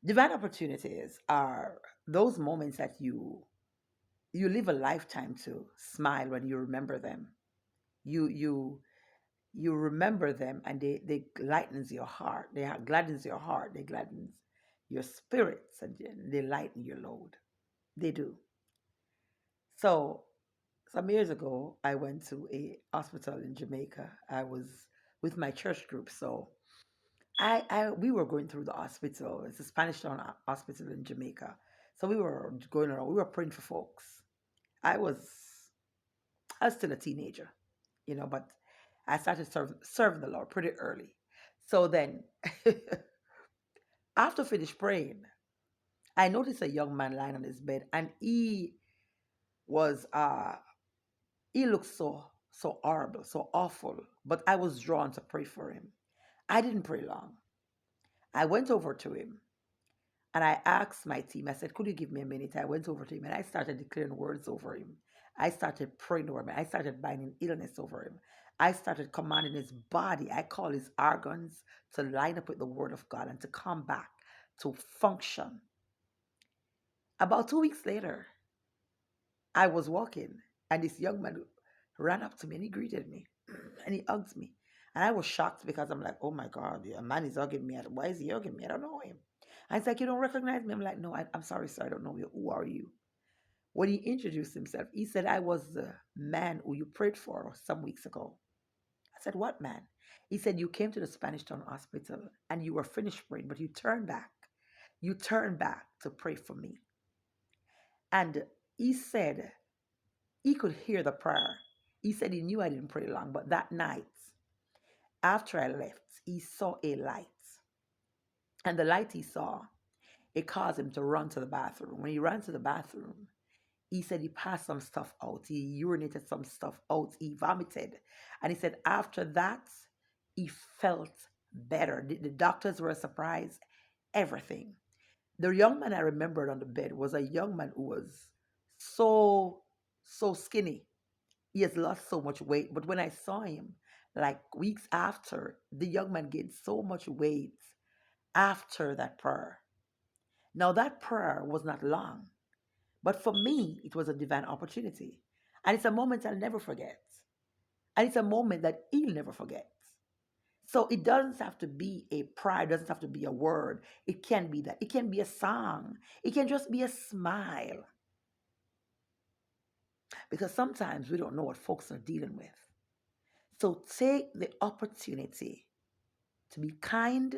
Divine opportunities are those moments that you live a lifetime to smile when you remember them. You remember them, and they lightens your heart. Gladdens your heart. They gladdens your spirits, and they lighten your load. They do. So some years ago, I went to a hospital in Jamaica. I was with my church group, so I we were going through the hospital. It's a Spanish Town hospital in Jamaica. So we were going around. We were praying for folks. I was I was still a teenager, but I started serving the Lord pretty early. So then, after finished praying, I noticed a young man lying on his bed, and was he looked so horrible, so awful. But I was drawn to pray for him. I didn't pray long. I went over to him and I asked my team, I said, could you give me a minute? I went over to him and I started declaring words over him. I started praying over him. I started binding illness over him. I started commanding his body. I call his organs to line up with the word of God and to come back to function. About 2 weeks later, I was walking and this young man ran up to me and he greeted me and he hugged me. And I was shocked because I'm like, oh my God, a man is hugging me. Why is he hugging me? I don't know him. And he's like, you don't recognize me? I'm like, no, I'm sorry, sir. I don't know you. Who are you? When he introduced himself, he said, I was the man who you prayed for some weeks ago. I said, what man? He said, you came to the Spanish Town Hospital and you were finished praying, but you turned back. You turned back to pray for me. And he said he could hear the prayer. He said he knew I didn't pray long, but that night, after I left, he saw a light. And the light he saw, it caused him to run to the bathroom. When he ran to the bathroom, he said he passed some stuff out. He urinated some stuff out. He vomited. And he said after that, he felt better. The doctors were surprised. Everything. The young man I remembered on the bed was a young man who was so, so skinny. He has lost so much weight. But when I saw him, like weeks after, the young man gained so much weight after that prayer. Now, that prayer was not long. But for me, it was a divine opportunity. And it's a moment I'll never forget. And it's a moment that he'll never forget. So it doesn't have to be a prayer, it doesn't have to be a word. It can be that. It can be a song. It can just be a smile. Because sometimes we don't know what folks are dealing with. So take the opportunity to be kind,